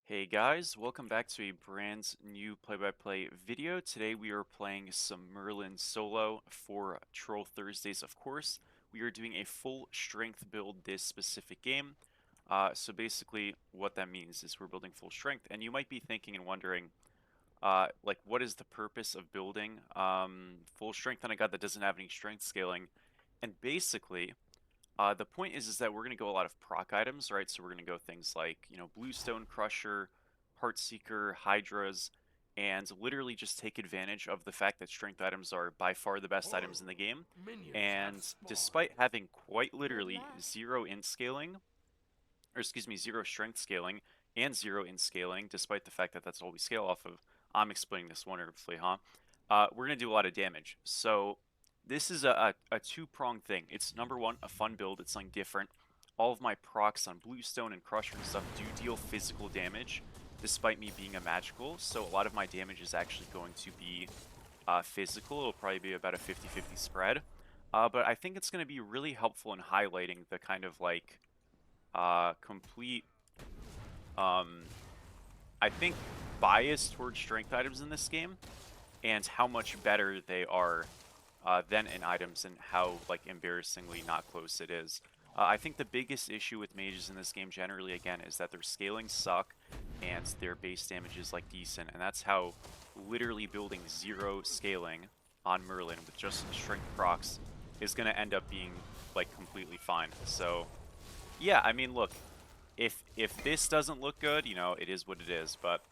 Hey guys, welcome back to a brand new play-by-play video. Today we are playing some Merlin solo for Troll Thursdays, of course. We are doing a full strength build this specific game. So basically what that means is we're building full strength, and you might be thinking and wondering, like what is the purpose of building full strength on a god that doesn't have any strength scaling? And basically, the point is that we're going to go a lot of proc items, right? So we're going to go things like, Bluestone Crusher, Heartseeker, Hydras, and literally just take advantage of the fact that strength items are by far the best items in the game. And despite having quite literally zero int scaling, or excuse me, zero strength scaling and zero int scaling, despite the fact that that's all we scale off of, I'm explaining this wonderfully, huh? We're going to do a lot of damage. So this is a two-pronged thing. It's number one, a fun build. It's something different. All of my procs on Bluestone and Crusher and stuff do deal physical damage, despite me being a magical. So a lot of my damage is actually going to be physical. It'll probably be about a 50-50 spread. But I think it's going to be really helpful in highlighting the kind of like complete, I think, bias towards strength items in this game, and how much better they are than in items, and how like embarrassingly not close it is. I think the biggest issue with mages in this game generally, again, is that their scaling suck and their base damage is like decent, and that's how literally building zero scaling on Merlin with just strength procs is going to end up being like completely fine. So yeah, I mean, look, if this doesn't look good, it is what it is, but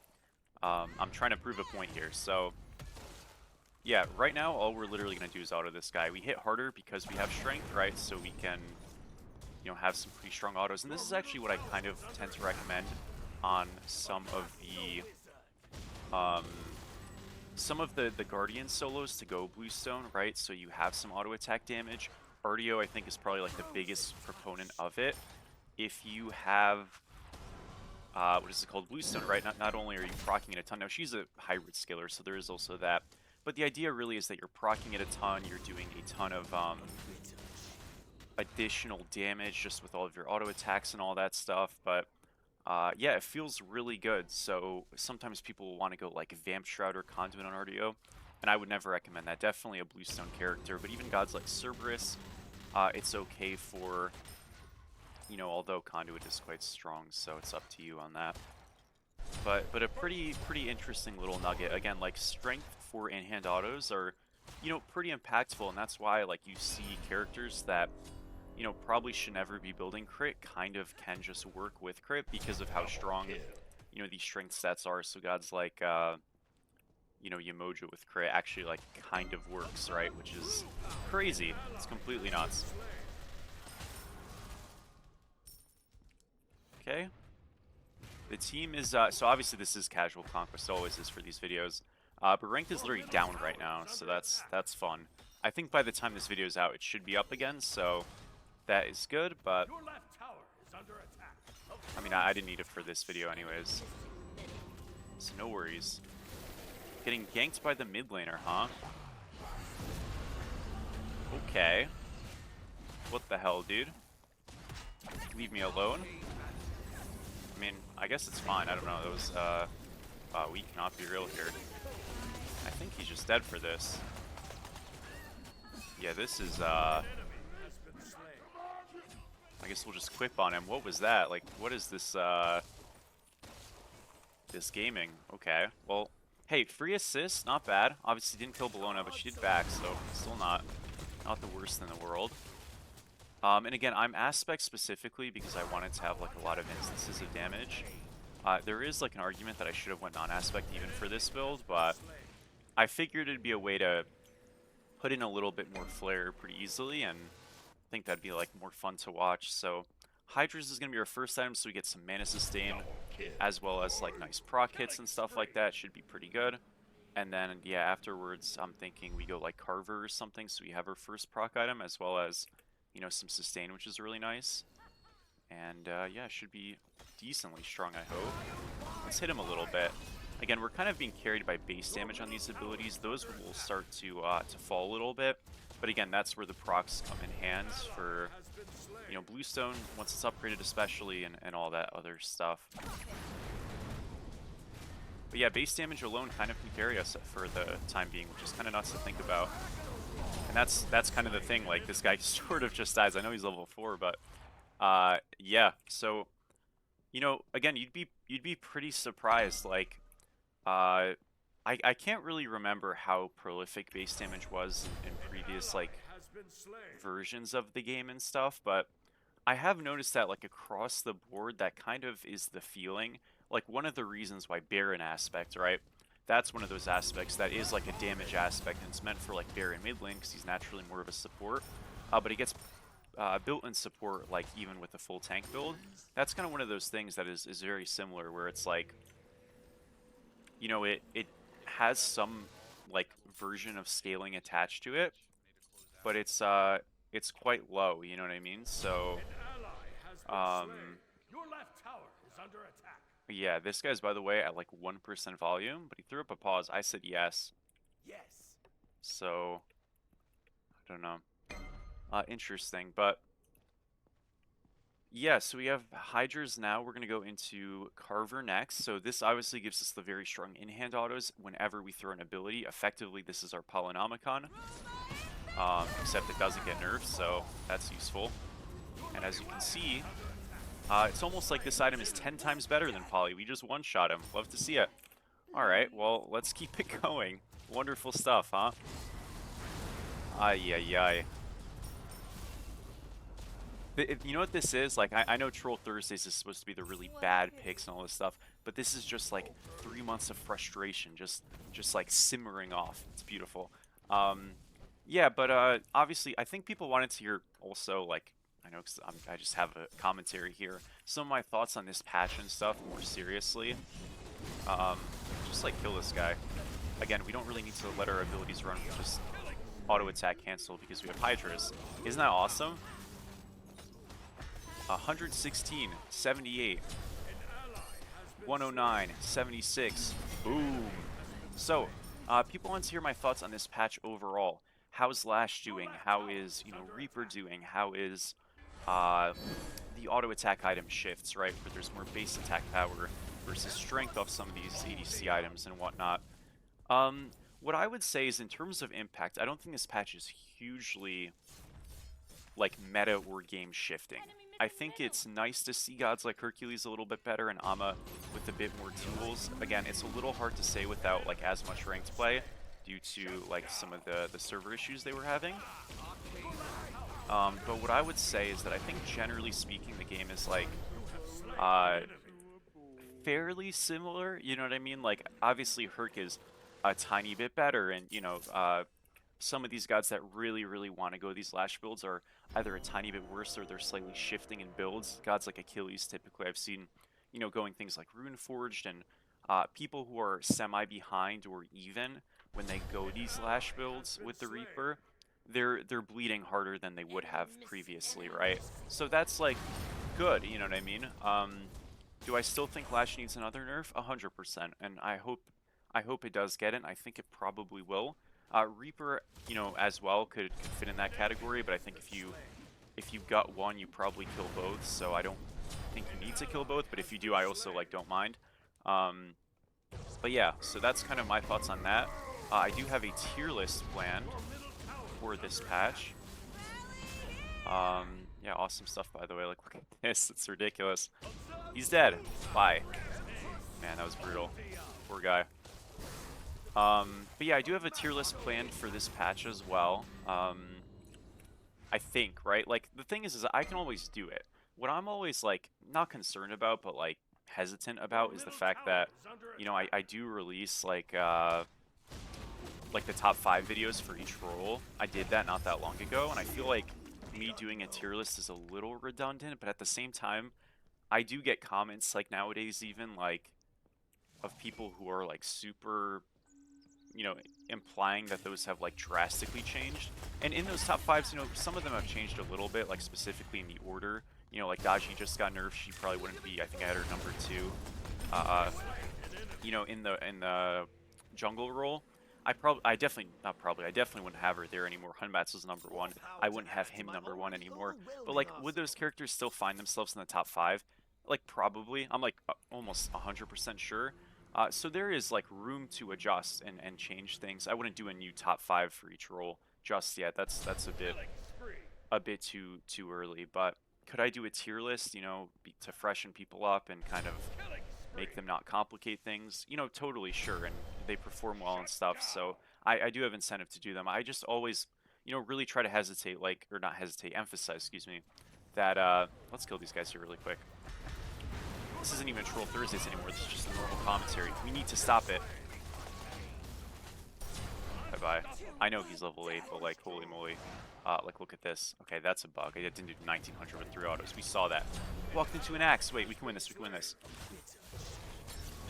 I'm trying to prove a point here. So yeah, right now all we're literally going to do is auto this guy. We hit harder because we have strength, right? So we can, have some pretty strong autos. And this is actually what I kind of tend to recommend on some of the Guardian solos to go Bluestone, right? So you have some auto attack damage. RDO, I think, is probably like the biggest proponent of it. If you have what is it called, Bluestone, right? Not only are you proccing it a ton, now she's a hybrid skiller, so there is also that. But the idea really is that you're proccing it a ton, you're doing a ton of additional damage just with all of your auto attacks and all that stuff. But yeah, it feels really good. So sometimes people will want to go like Vamp Shroud or Conduit on RDO, and I would never recommend that. Definitely a Bluestone character, but even gods like Cerberus, it's okay for, although Conduit is quite strong, so it's up to you on that. But a pretty interesting little nugget. Again, like strength for in-hand autos are, pretty impactful, and that's why like you see characters that, probably should never be building crit kind of can just work with crit because of how strong, these strength stats are. So gods like, Yamoja with crit actually like kind of works, right? Which is crazy. It's completely nuts. Okay. The team is, so obviously this is casual conquest, always is for these videos, but ranked is literally down right now, so that's fun. I think by the time this video is out, it should be up again, so that is good, but I mean, I didn't need it for this video anyways, so no worries. Getting ganked by the mid laner, huh? Okay. What the hell, dude? Leave me alone? I mean, I guess it's fine. I don't know. That was, we cannot be real here. I think he's just dead for this. Yeah, this is, I guess we'll just quip on him. What was that? Like, what is this, this gaming? Okay, well, hey, free assist, not bad. Obviously didn't kill Bologna, but she did back, so still not the worst in the world. And again, I'm aspect specifically because I wanted to have like a lot of instances of damage. There is like an argument that I should have went non-aspect even for this build, but I figured it'd be a way to put in a little bit more flair pretty easily, and I think that'd be like more fun to watch. So Hydras is going to be our first item, so we get some mana sustain, as well as like nice proc hits and stuff like that. Should be pretty good. And then, yeah, afterwards, I'm thinking we go like Carver or something, so we have our first proc item, as well as, some sustain, which is really nice. And yeah, should be decently strong, I hope. Let's hit him a little bit. Again, we're kind of being carried by base damage on these abilities. Those will start to fall a little bit. But again, that's where the procs come in hands for, Bluestone, once it's upgraded especially, and all that other stuff. But yeah, base damage alone kind of can carry us for the time being, which is kind of nuts to think about. And that's kind of the thing. Like, this guy sort of just dies. I know he's level 4, but yeah. So, you know, again, you'd be pretty surprised. Like, I can't really remember how prolific base damage was in previous like versions of the game and stuff, but I have noticed that like across the board, that kind of is the feeling. Like one of the reasons why Baron aspect, right? That's one of those aspects that is like a damage aspect, and it's meant for like Baron mid lane because he's naturally more of a support. But he gets built-in support like even with the full tank build. That's kind of one of those things that is very similar, where it's like, you know, it has some like version of scaling attached to it, but it's quite low, you know what I mean? So um yeah, this guy's, by the way, at like 1% volume, but he threw up a pause. I said yes. Yes. So I don't know. Interesting, but yeah, so we have Hydras now. We're going to go into Carver next. So this obviously gives us the very strong in-hand autos whenever we throw an ability. Effectively, this is our Polynomicon, except it doesn't get nerfed, so that's useful. And as you can see, it's almost like this item is 10 times better than Poly. We just one-shot him. Love to see it. Alright, well, let's keep it going. Wonderful stuff, huh? Ay, ay, ay. You know what this is? Like, I know Troll Thursdays is supposed to be the really bad picks and all this stuff, but this is just like 3 months of frustration, just like simmering off. It's beautiful. Yeah, but obviously, I think people wanted to hear also, like, I know because I just have a commentary here, some of my thoughts on this patch and stuff more seriously. Just like kill this guy. Again, we don't really need to let our abilities run, just auto attack cancel because we have Hydras. Isn't that awesome? 116, 78, 109, 76, boom. So, people want to hear my thoughts on this patch overall. How's Lash doing? How is, you know, Reaper doing? How is the auto attack item shifts, right? Where there's more base attack power versus strength off some of these ADC items and whatnot. What I would say is, in terms of impact, I don't think this patch is hugely like meta or game shifting. I think it's nice to see gods like Hercules a little bit better and Amma with a bit more tools. Again, it's a little hard to say without like as much ranked play due to like some of the server issues they were having. But what I would say is that I think generally speaking the game is like fairly similar, you know what I mean? Like obviously Herc is a tiny bit better, and you know, some of these gods that really want to go these Lash builds are either a tiny bit worse or they're slightly shifting in builds. Gods like Achilles, typically I've seen, you know, going things like Runeforged, and people who are semi-behind or even when they go these Lash builds with the Reaper, they're bleeding harder than they would have previously, right? So that's like good, you know what I mean? Do I still think Lash needs another nerf? 100%, and I hope it does get it. I think it probably will. Reaper, you know, as well could fit in that category, but I think if you got one, you probably kill both. So I don't think you need to kill both, but if you do, I also like don't mind. But yeah, so that's kind of my thoughts on that. I do have a tier list planned for this patch. Yeah, awesome stuff, by the way. Like, look at this, it's ridiculous. He's dead. Bye. Man, that was brutal. Poor guy. But yeah, I do have a tier list planned for this patch as well. I think, right? Like, the thing is I can always do it. What I'm always, like, not concerned about, but, like, hesitant about is the fact that, you know, I do release, like the top 5 videos for each role. I did that not that long ago, and I feel like me doing a tier list is a little redundant, but at the same time, I do get comments, like, nowadays even, like, of people who are, like, super, you know, implying that those have like drastically changed. And in those top 5s, you know, some of them have changed a little bit, like specifically in the order. You know, like Daji just got nerfed, she probably wouldn't be, I think I had her number 2. You know, in the jungle role, I definitely wouldn't have her there anymore. Hunbatsu's number 1. I wouldn't have him number 1 anymore. But like, would those characters still find themselves in the top 5? Like, probably. I'm like almost 100% sure. So there is like room to adjust and change things. I wouldn't do a new top 5 for each role just yet. That's a bit too early. But could I do a tier list, you know, to freshen people up and kind of make them not complicate things? You know, totally sure. And they perform well and stuff. So I do have incentive to do them. I just always, you know, really try to hesitate, like, or not hesitate, emphasize, excuse me, that let's kill these guys here really quick. This isn't even Troll Thursdays anymore. This is just a normal commentary. We need to stop it. Bye-bye. I know he's level 8, but like, holy moly. Like, look at this. Okay, that's a bug. I didn't do 1900 with 3 autos. We saw that. Walked into an axe. Wait, we can win this. We can win this.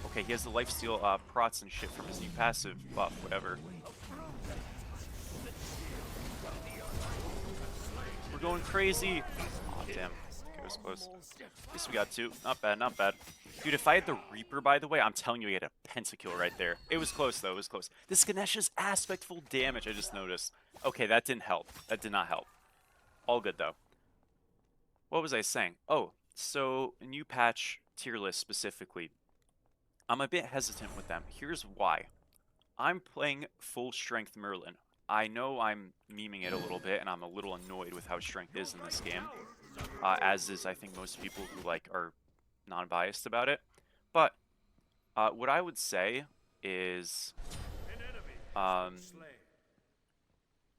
Okay, he has the lifesteal prots and shit from his new passive buff, whatever. We're going crazy. Aw, damn. Okay, it was close. At least we got 2. Not bad, not bad. Dude, if I had the Reaper, by the way, I'm telling you, he had a pentakill right there. It was close, though. It was close. This Ganesh's aspectful damage, I just noticed. Okay, that didn't help. That did not help. All good, though. What was I saying? Oh, so new patch tier list specifically. I'm a bit hesitant with them. Here's why. I'm playing full strength Merlin. I know I'm memeing it a little bit, and I'm a little annoyed with how strength is in this game. As is, I think, most people who like are non-biased about it. But what I would say is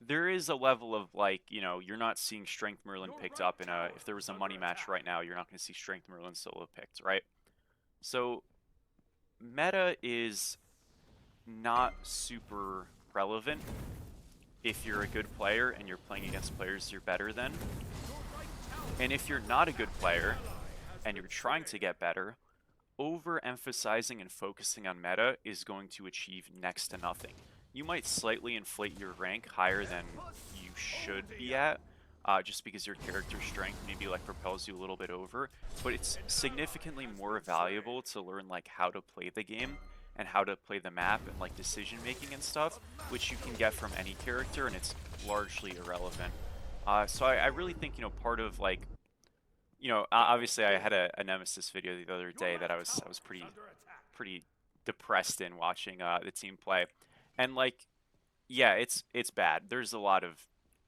there is a level of, like, you know, you're not seeing Strength Merlin picked up in a, if there was a money match right now, you're not going to see Strength Merlin solo picked, right? So meta is not super relevant if you're a good player and you're playing against players you're better than. And if you're not a good player and you're trying to get better, overemphasizing and focusing on meta is going to achieve next to nothing. You might slightly inflate your rank higher than you should be at, just because your character strength maybe like propels you a little bit over, but it's significantly more valuable to learn like how to play the game and how to play the map and like decision making and stuff, which you can get from any character, and it's largely irrelevant. So I really think, you know, part of like, you know, obviously I had a Nemesis video the other day that I was pretty depressed in watching the team play, and like, yeah, it's bad. There's a lot of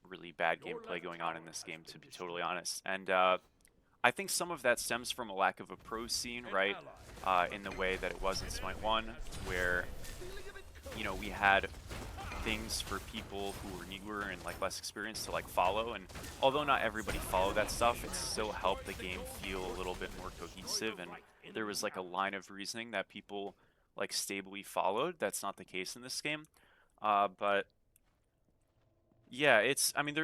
really bad gameplay going on in this game, to be totally honest, and I think some of that stems from a lack of a pro scene, right? In the way that it was in Smite 1, where, you know, we had things for people who were newer and like less experienced to like follow, and although not everybody followed that stuff, it still helped the game feel a little bit more cohesive, and there was like a line of reasoning that people like stably followed. That's not the case in this game, but yeah, it's, I mean,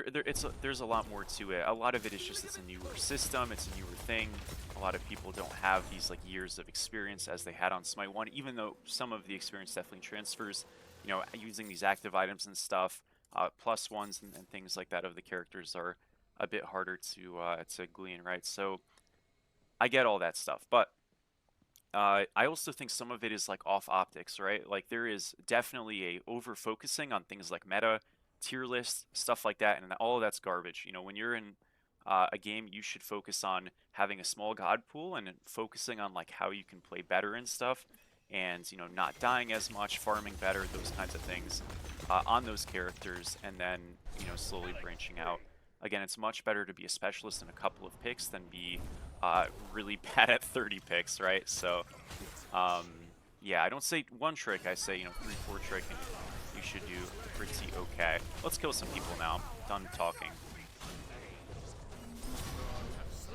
there's a lot more to it. A lot of it is just it's a newer system, it's a newer thing. A lot of people don't have these like years of experience as they had on Smite 1, even though some of the experience definitely transfers. You know, using these active items and stuff, plus ones and things like that of the characters are a bit harder to glean, right? So I get all that stuff, but I also think some of it is like off optics, right? Like there is definitely a over focusing on things like meta, tier lists, stuff like that, and all of that's garbage. You know, when you're in a game, you should focus on having a small god pool and focusing on like how you can play better and stuff, and, you know, not dying as much, farming better, those kinds of things on those characters, and then, you know, slowly branching out. Again, it's much better to be a specialist in a couple of picks than be really bad at 30 picks, right? So, yeah, I don't say one trick, I say, you know, 3-4 trick, and you should do pretty okay. Let's kill some people now. Done talking.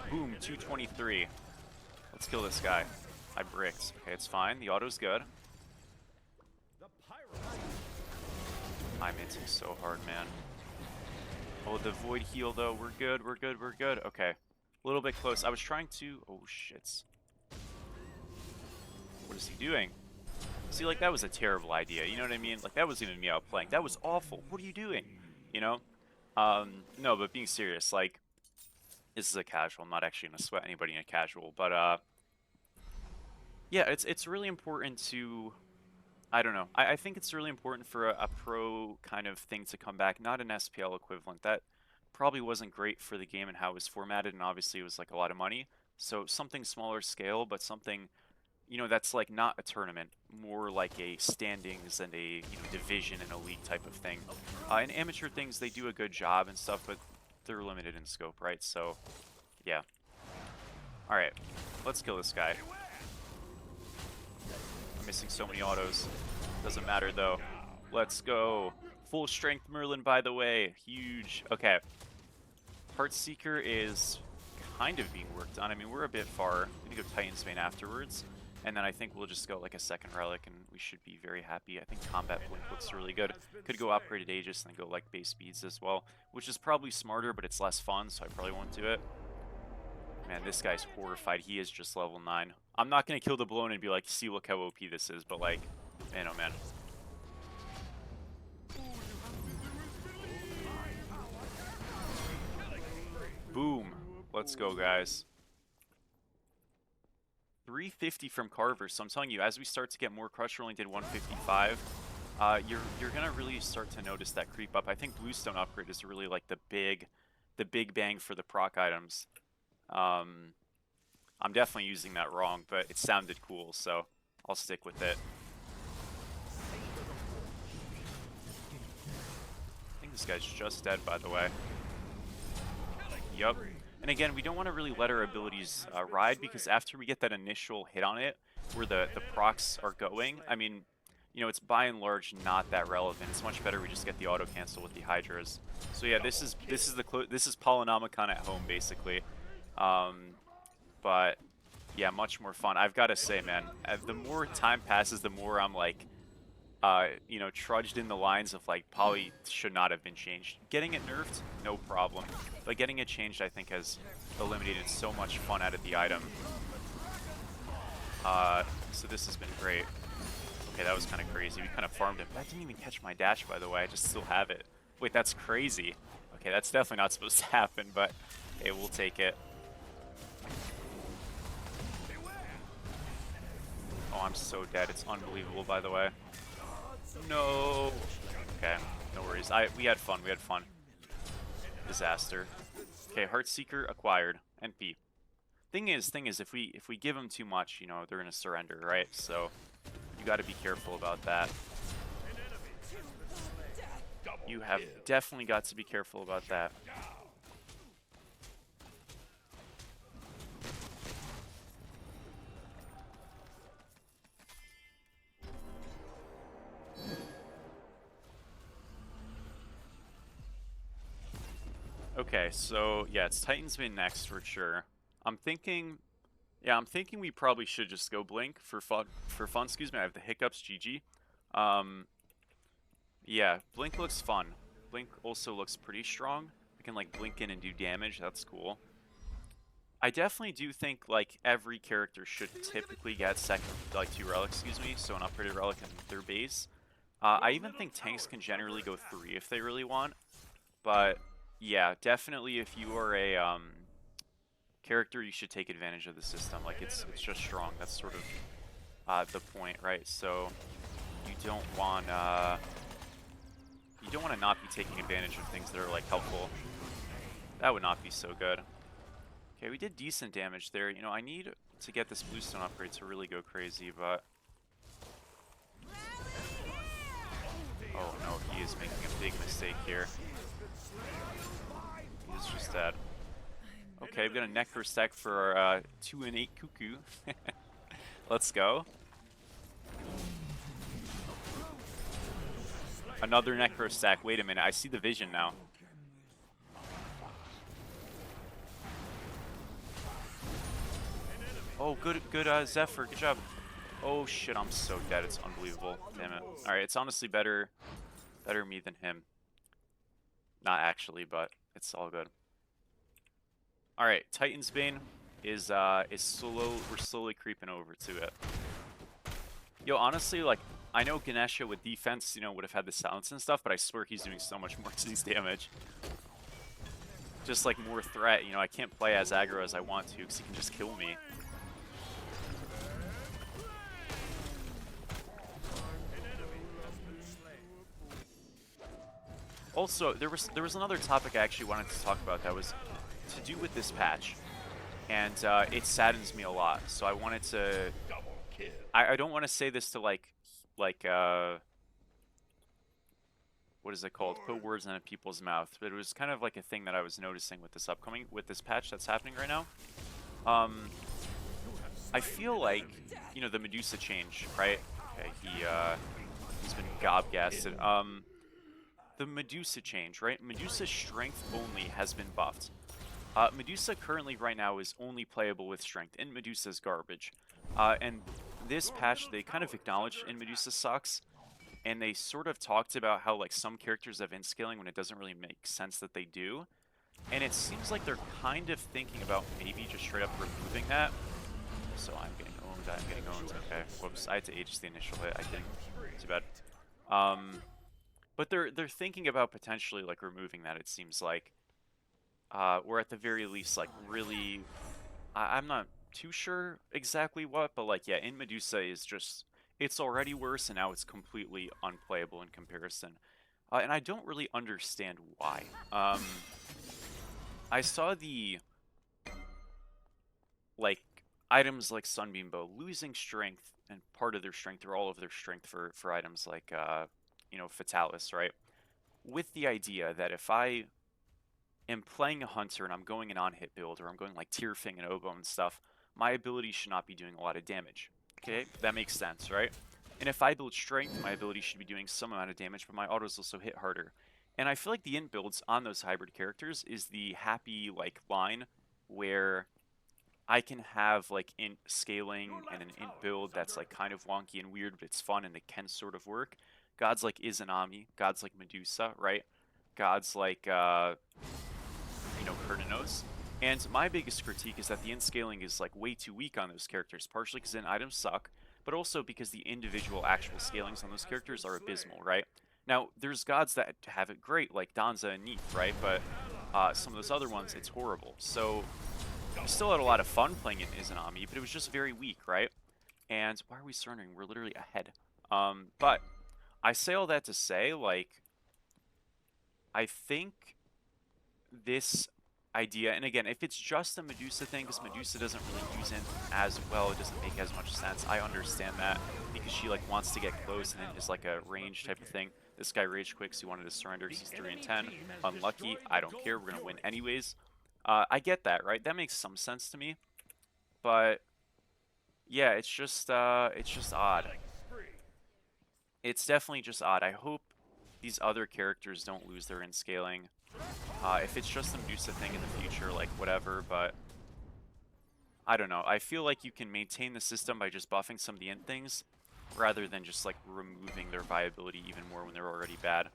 Boom, 223. Let's kill this guy. I bricked. Okay, it's fine. The auto's good. I'm hitting so hard, man. Oh, the void heal, though. We're good, we're good, we're good. Okay. A little bit close. I was trying to... Oh, shit. What is he doing? See, like, that was a terrible idea. You know what I mean? Like, that wasn't even me outplaying. That was awful. What are you doing? You know? No, but being serious, like, this is a casual. I'm not actually going to sweat anybody in a casual, but, yeah, it's really important to... I don't know. I think it's really important for a pro kind of thing to come back, not an SPL equivalent. That probably wasn't great for the game and how it was formatted, and obviously it was like a lot of money. So something smaller scale, but something, you know, that's like not a tournament. more like a standings and a division and a league type of thing. In amateur things, they do a good job and stuff, but they're limited in scope, right? So, yeah. All right, let's kill this guy. I'm missing so many autos. Doesn't matter though. Let's go. Full strength Merlin, by the way. Huge. Okay. Heartseeker is kind of being worked on. I mean, we're a bit far. I'm gonna go Titan's Bane afterwards. And then I think we'll just go like a second relic and we should be very happy. I think Combat Blink looks really good. Could go upgraded Aegis and then go like base speeds as well, which is probably smarter, but it's less fun, so I probably won't do it. Man, this guy's horrified. He is just level 9. I'm not going to kill the Blown and be like, see, look how OP this is, but like, man, oh man. Boom. Let's go, guys. 350 from Carver, so I'm telling you, as we start to get more Crusher only did 155, you're going to really start to notice that creep up. I think Bluestone upgrade is really like the big bang for the proc items. I'm definitely using that wrong, but it sounded cool, so I'll stick with it. I think this guy's just dead, by the way. Yup. And again, we don't want to really let our abilities ride, because after we get that initial hit on it, where the procs are going, I mean, it's by and large not that relevant. It's much better we just get the auto cancel with the Hydras. So yeah, this is Polynomicon at home, basically. But yeah, much more fun. I've got to say, man, the more time passes, the more I'm like, trudged in the lines of like, Poly should not have been changed. Getting it nerfed, no problem. But getting it changed, I think, has eliminated so much fun out of the item. So this has been great. Okay, that was kind of crazy. We kind of farmed him. That didn't even catch my dash, by the way. I just still have it. Wait, that's crazy. Okay, that's definitely not supposed to happen, but hey, we'll take it. Oh, I'm so dead. It's unbelievable, by the way. No. Okay, no worries. We had fun. We had fun. Disaster. Okay, Heartseeker acquired. NP. Thing is, if we give them too much, they're gonna surrender, right? So you got to be careful about that. You have definitely got to be careful about that. Okay, so yeah, it's Titan's Bane next for sure. I'm thinking we probably should just go Blink for fun. Excuse me, I have the hiccups. GG. Yeah, Blink looks fun. Blink also looks pretty strong. We can like blink in and do damage. That's cool. I definitely do think like every character should typically get like 2 relics. Excuse me, so an upgraded relic in their base. I even think tanks can generally go 3 if they really want, but yeah, definitely if you are a character, you should take advantage of the system. Like it's just strong. That's sort of the point, right? So you don't want to not be taking advantage of things that are like helpful. That would not be so good. Okay, we did decent damage there. I need to get this Bluestone upgrade to really go crazy, but oh no, he is making a big mistake here. He's just dead. Okay, we've got a Necro stack for our 2 and 8 Cuckoo. Let's go. Another Necro stack. Wait a minute, I see the vision now. Oh, good, Zephyr. Good job. Oh shit, I'm so dead. It's unbelievable. Damn it. All right, it's honestly better me than him. Not actually, but it's all good. All right, Titan's Bane is slow. We're slowly creeping over to it. Yo, honestly, like I know Ganesha with defense, would have had the silence and stuff, but I swear he's doing so much more disease damage. Just like more threat. I can't play as aggro as I want to because he can just kill me. Also, there was another topic I actually wanted to talk about that was to do with this patch, and it saddens me a lot. So I wanted to I don't want to say this to like what is it called? Put words in people's mouth, but it was kind of like a thing that I was noticing with this patch that's happening right now. I feel like, you know, the Medusa change, right? Okay, he's been gobgasted. The Medusa change, right? Medusa's strength only has been buffed. Medusa currently right now is only playable with strength, and Medusa's garbage. And this patch, they kind of acknowledged in Medusa sucks, and they sort of talked about how like some characters have in-scaling when it doesn't really make sense that they do. And it seems like they're kind of thinking about maybe just straight up removing that. So I'm getting owned, okay. Whoops, I had to H the initial hit, I didn't. Too bad. But they're thinking about potentially like removing that, it seems like. Or at the very least, like really, I'm not too sure exactly what, but like, yeah, in Medusa is just, it's already worse, and now it's completely unplayable in comparison. And I don't really understand why. I saw the, like, items like Sunbeam Bow losing strength, and part of their strength, or all of their strength for items like, you know, Fatalis, right? With the idea that if I am playing a hunter and I'm going an on-hit build, or I'm going like Tearfing and Oboe and stuff, my ability should not be doing a lot of damage. Okay, that makes sense, right? And if I build strength, my ability should be doing some amount of damage, but my autos also hit harder. And I feel like the int builds on those hybrid characters is the happy like line where I can have like int scaling and an int build that's like kind of wonky and weird, but it's fun and it can sort of work. Gods like Izanami, gods like Medusa, right? Gods like you know, Kurnanos. And my biggest critique is that the int scaling is like way too weak on those characters, partially because int items suck, but also because the individual actual scalings on those characters are abysmal, right? Now, there's gods that have it great, like Danza and Neith, right? But some of those other ones, it's horrible. So, I still had a lot of fun playing in Izanami, but it was just very weak, right? And why are we surrendering? We're literally ahead. But I say all that to say, like, I think this idea, and again, if it's just a Medusa thing, because Medusa doesn't really use it as well, it doesn't make as much sense. I understand that, because she like wants to get close, and then is like a range type of thing. This guy rage quits, he wanted to surrender because he's 3 and 10. Unlucky, I don't care, we're gonna win anyways. I get that, right? That makes some sense to me. But yeah, it's just odd. It's definitely just odd. I hope these other characters don't lose their in scaling. If it's just a Medusa thing in the future, like whatever, but I don't know. I feel like you can maintain the system by just buffing some of the int things, rather than just like removing their viability even more when they're already bad.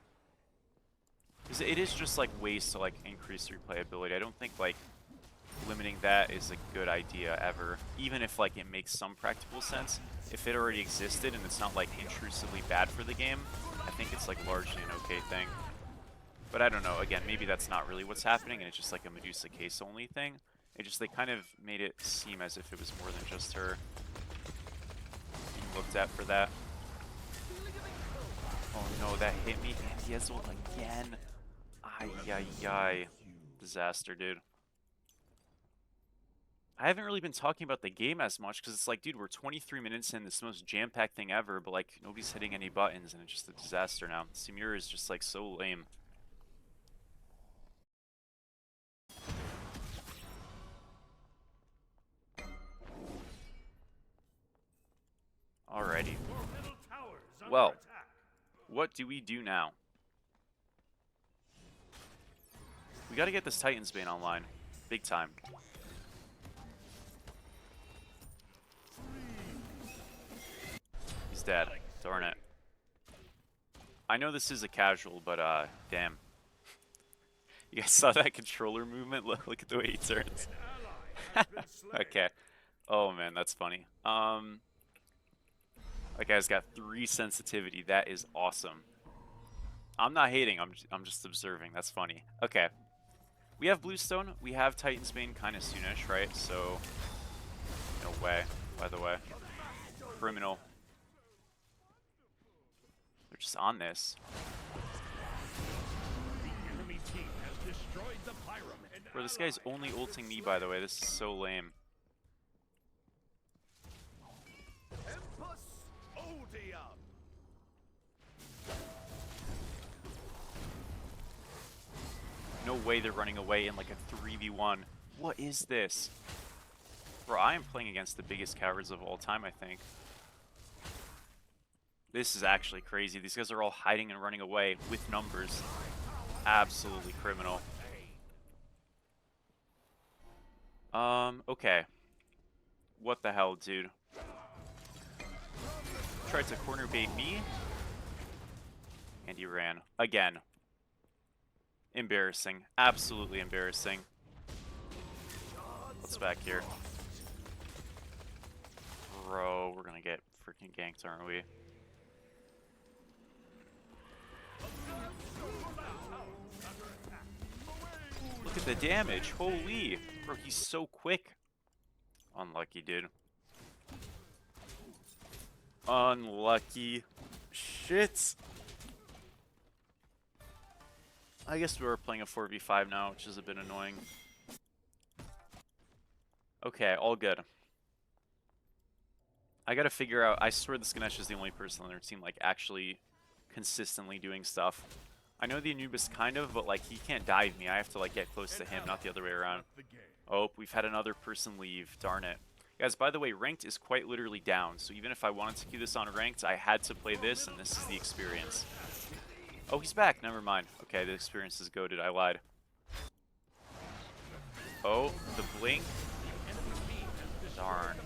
Because it is just like ways to like increase replayability. I don't think like limiting that is a good idea ever, even if like it makes some practical sense. If it already existed and it's not like intrusively bad for the game, I think it's like largely an okay thing. But I don't know, again, maybe that's not really what's happening and it's just like a Medusa case only thing. It just, they kind of made it seem as if it was more than just her being looked at for that. Oh no, that hit me, and he has one again. Ay, ay, ay. Disaster, dude. I haven't really been talking about the game as much, because it's like, dude, we're 23 minutes in, this most jam-packed thing ever, but like, nobody's hitting any buttons, and it's just a disaster now. Simura is just like so lame. Alrighty. Well, what do we do now? We gotta get this Titan's Bane online. Big time. He's dead. Darn it. I know this is a casual, but damn. You guys saw that controller movement? Look at the way he turns. Okay. Oh man, that's funny. That guy's got 3 sensitivity. That is awesome. I'm not hating. I'm just observing. That's funny. Okay. We have Bluestone. We have Titan's Bane kind of soonish, right? So, no way. By the way, criminal. They're just on this. Bro, this guy's only ulting me, by the way. This is so lame. way they're running away in like a 3v1. What is this? Bro, I am playing against the biggest cowards of all time, I think. This is actually crazy. These guys are all hiding and running away with numbers. Absolutely criminal. Okay. What the hell, dude? Tried to corner bait me. And he ran. Again. Embarrassing. Absolutely embarrassing. What's back here? Bro, we're gonna get freaking ganked, aren't we? Look at the damage. Holy. Bro, he's so quick. Unlucky, dude. Unlucky. Shit. I guess we were playing a 4v5 now, which is a bit annoying. Okay, all good. I gotta figure out... I swear this Ganesh is the only person on their team, like, actually consistently doing stuff. I know the Anubis kind of, but, like, he can't dive me. I have to, like, get close to him, not the other way around. Oh, we've had another person leave. Darn it. Guys, by the way, ranked is quite literally down, so even if I wanted to queue this on ranked, I had to play this, and this is the experience. Oh, he's back. Never mind. Okay, the experience is goated. I lied. Oh, the blink. Darn.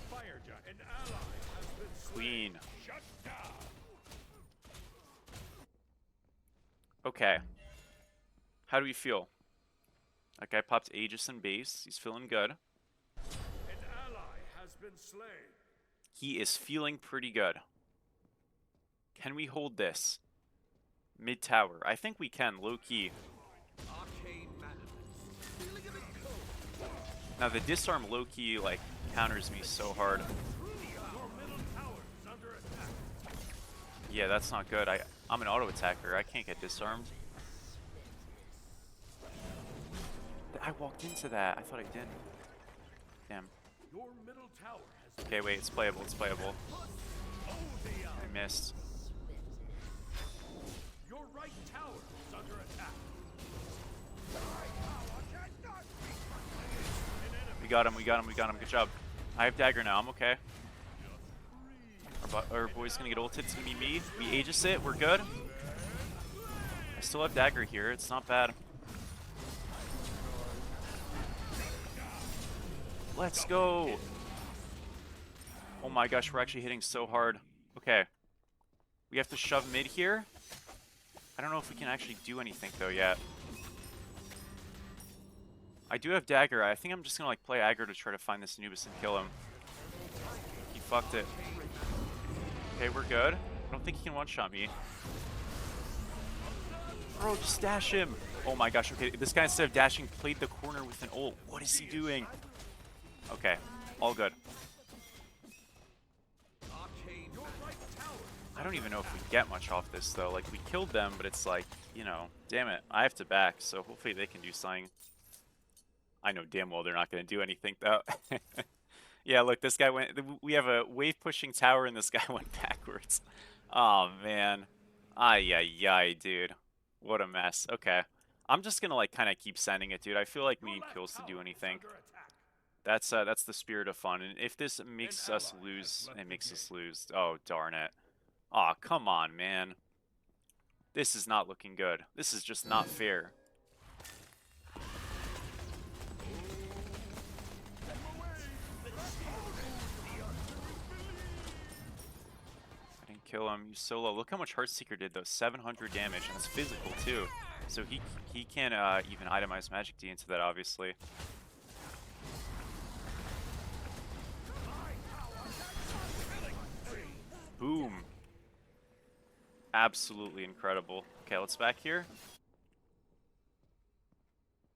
Clean. Okay. How do we feel? That guy popped Aegis in base. He's feeling good. He is feeling pretty good. Can we hold this? Mid tower. I think we can, low key. Now the disarm low key like counters me so hard. Yeah, that's not good. I'm an auto attacker. I can't get disarmed. I walked into that. I thought I didn't. Damn. Okay, wait. It's playable. It's playable. I missed. Your right tower is under attack. We got him. We got him. We got him. Good job. I have dagger now. I'm okay. Our boy's gonna get ulted. It's gonna be me. We Aegis it. We're good. I still have dagger here. It's not bad. Let's go. Oh my gosh, we're actually hitting so hard. Okay. We have to shove mid here. I don't know if we can actually do anything though yet. I do have dagger. I think I'm just gonna like play aggro to try to find this Anubis and kill him. He fucked it. Okay, we're good. I don't think he can one-shot me. Bro, just dash him. Oh my gosh, okay. This guy, instead of dashing, played the corner with an ult. What is he doing? Okay, all good. I don't even know if we get much off this, though. Like, we killed them, but it's like, you know, damn it. I have to back, so hopefully they can do something. I know damn well they're not going to do anything, though. Yeah, look, this guy went... We have a wave-pushing tower, and this guy went backwards. Oh, man. Ay, dude. What a mess. Okay. I'm just going to, like, kind of keep sending it, dude. I feel like we need kills to do anything. That's the spirit of fun. And if this makes us lose, it makes us lose. Oh, darn it. Aw, come on, man. This is not looking good. This is just not fair. I didn't kill him. You solo. Look how much Heartseeker did, though. 700 damage, and it's physical, too. So he can't even itemize Magic D into that, obviously. Boom. Absolutely incredible. Okay, let's back here.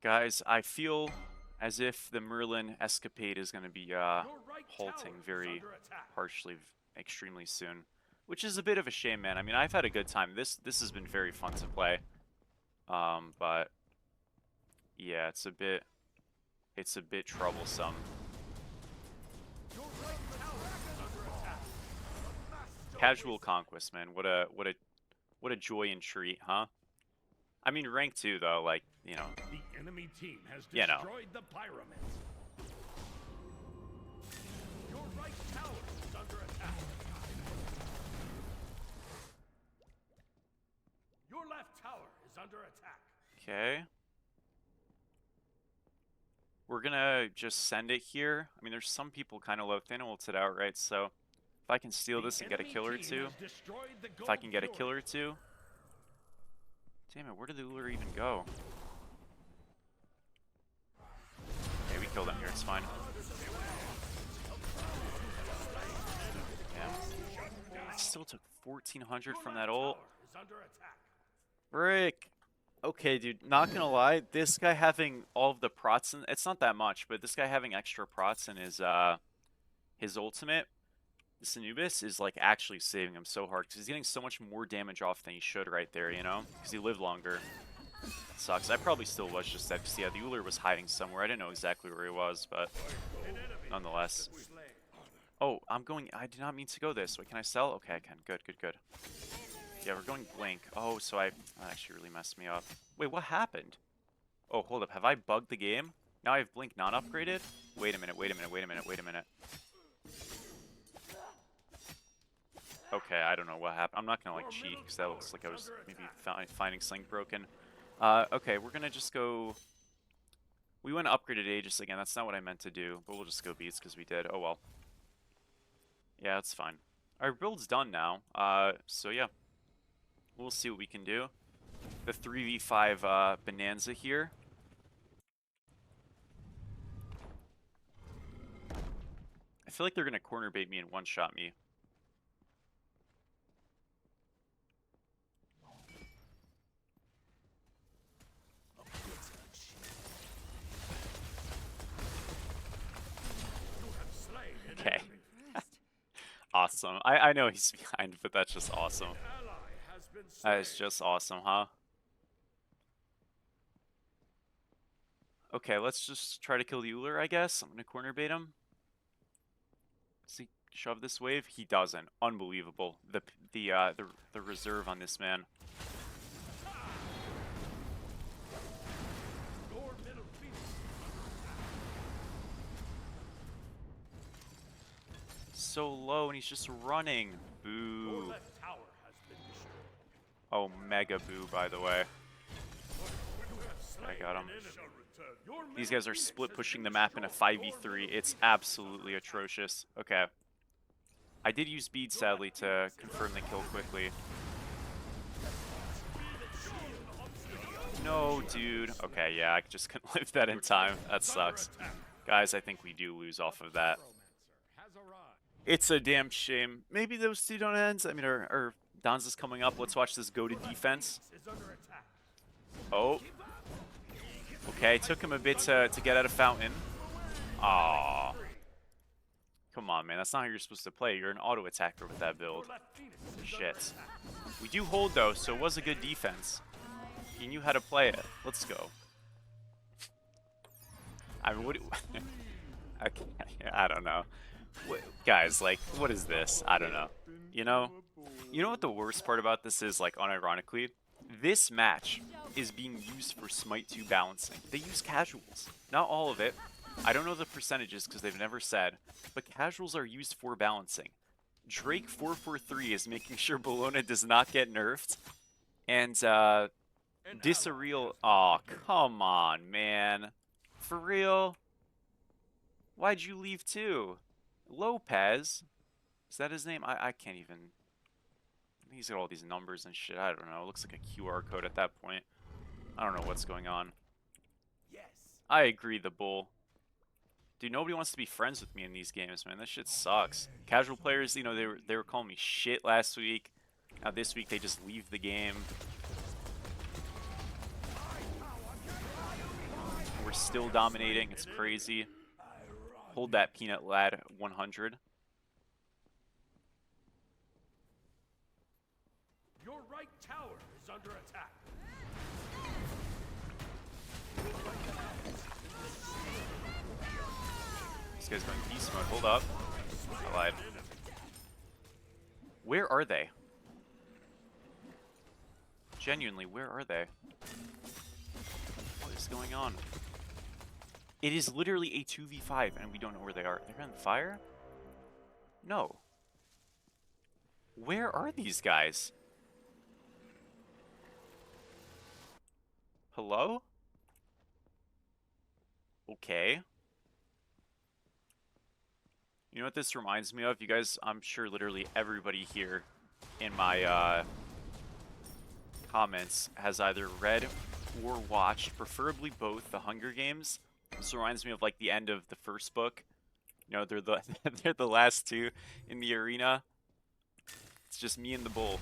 Guys, I feel as if the Merlin escapade is going to be halting very harshly, extremely soon. Which is a bit of a shame, man. I mean, I've had a good time. This has been very fun to play. But yeah, it's a bit troublesome. Casual conquest, man. What a joy and treat, huh? I mean, rank 2 though, like you know, The enemy team has you know. destroyed the pyramid. Your right tower is under attack. Your left tower is under attack. Okay. We're gonna just send it here. I mean, there's some people kind of low thin ulted out, right? So if I can steal this and get a kill or two, if I can get a kill or two. Damn it, where did the Uller even go? Okay, we killed him here, it's fine. Yeah. I still took 1400 from that ult. Frick. Okay, dude, not gonna lie, this guy having all of the prots in, it's not that much, but this guy having extra prots in his ultimate, this Anubis, is like actually saving him so hard because he's getting so much more damage off than he should right there, you know? Because he lived longer. That sucks. I probably still was just dead because, yeah, the Uller was hiding somewhere. I didn't know exactly where he was, but nonetheless. Oh, I did not mean to go this way. Can I sell? Okay, I can. Good, good, good. Yeah, we're going blink. Oh, so that actually really messed me up. Wait, what happened? Oh, hold up. Have I bugged the game? Now I have blink not upgraded? Wait a minute, wait a minute, wait a minute, wait a minute. Okay, I don't know what happened. I'm not gonna like cheat because that looks like I was maybe finding something broken. Okay, we're gonna just go. We went upgraded Aegis again. That's not what I meant to do, but we'll just go beats because we did. Oh well. Yeah, that's fine. Our build's done now. So yeah, we'll see what we can do. The 3v5 bonanza here. I feel like they're gonna corner bait me and one-shot me. Okay. Awesome. I know he's behind, but that's just awesome. That is just awesome, huh? Okay, let's just try to kill the Uller, I guess. I'm gonna corner bait him. Does he shove this wave? He doesn't. Unbelievable. The reserve on this man. So low and he's just running. Boo. Oh, mega boo, by the way. I got him. These guys are split pushing the map in a 5v3. It's absolutely atrocious. Okay. I did use bead, sadly, to confirm the kill quickly. No, dude. Okay, yeah, I just couldn't live that in time. That sucks. Guys, I think we do lose off of that. It's a damn shame. Maybe those two don't end. I mean, our Danza's coming up. Let's watch this go to defense. Oh. Okay, took him a bit to get out of Fountain. Aww. Come on, man. That's not how you're supposed to play. You're an auto attacker with that build. Shit. We do hold, though, so it was a good defense. He knew how to play it. Let's go. I mean, what? Okay, I don't know. Guys, like, what is this? I don't know. You know what the worst part about this is, like, unironically? This match is being used for Smite 2 balancing. They use casuals. Not all of it. I don't know the percentages because they've never said, but casuals are used for balancing. Drake 443 is making sure Bologna does not get nerfed. And, Disarreal... Aw, come on, man. For real? Why'd you leave too? Lopez? Is that his name? I can't even... He's got all these numbers and shit. I don't know. It looks like a QR code at that point. I don't know what's going on. Yes. I agree, the bull. Dude, nobody wants to be friends with me in these games, man. This shit sucks. Casual players, you know, they were calling me shit last week. Now this week they just leave the game. We're still dominating. It's crazy. Hold that peanut lad 100. Your right tower is under attack. This guy's going beast mode. Hold up. I lied. Where are they? Genuinely, where are they? is going on? It is literally a 2v5, and we don't know where they are. They're on the fire? No. Where are these guys? Hello? Okay. You know what this reminds me of? You guys, I'm sure literally everybody here in my comments has either read or watched, preferably both, the Hunger Games. This reminds me of like the end of the first book. You know, they're the they're the last two in the arena. It's just me and the bull.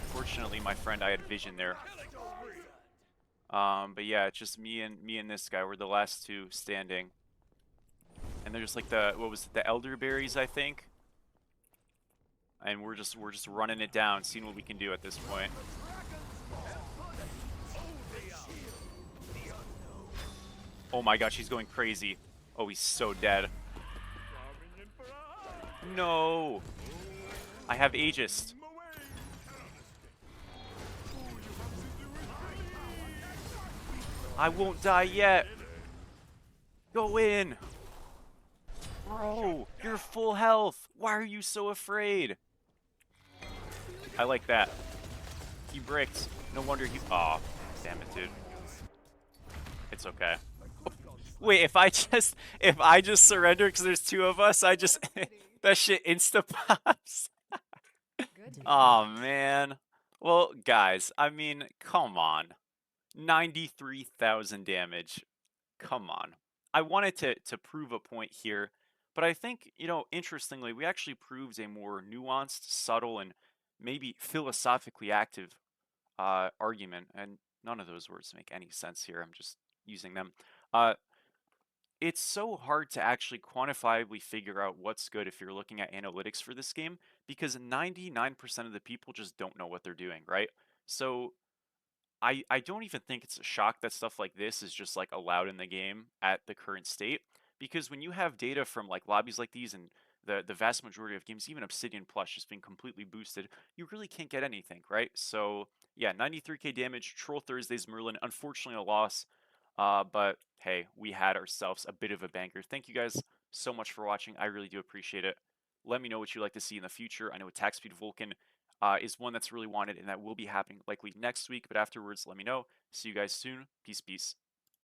Fortunately, my friend, I had vision there. But yeah, it's just me and this guy. We're the last two standing. And they're just like the, what was it, the elderberries, I think. And we're just running it down, seeing what we can do at this point. Oh my gosh, he's going crazy. Oh, he's so dead. No! I have Aegis. I won't die yet. Go in. Bro, you're full health. Why are you so afraid? I like that. He bricked. No wonder he... Aw, oh, damn it, dude. It's okay. Wait, if I just surrender because there's two of us, I just... that shit insta-pops. Oh, man. Well, guys, I mean, come on. 93,000 damage. Come on. I wanted to prove a point here, but I think, you know, interestingly, we actually proved a more nuanced, subtle, and maybe philosophically active argument, and none of those words make any sense here. I'm just using them. Uh, it's so hard to actually quantifiably figure out what's good if you're looking at analytics for this game, because 99% of the people just don't know what they're doing, right? So I don't even think it's a shock that stuff like this is just like allowed in the game at the current state, because when you have data from like lobbies like these and the vast majority of games, even Obsidian Plus just being completely boosted, you really can't get anything, right? So yeah, 93k damage, Troll Thursday's Merlin, unfortunately a loss, but hey, we had ourselves a bit of a banger. Thank you guys so much for watching. I really do appreciate it. Let me know what you'd like to see in the future. I know Attack Speed Vulcan is one that's really wanted, and that will be happening likely next week. But afterwards, let me know. See you guys soon. Peace, peace.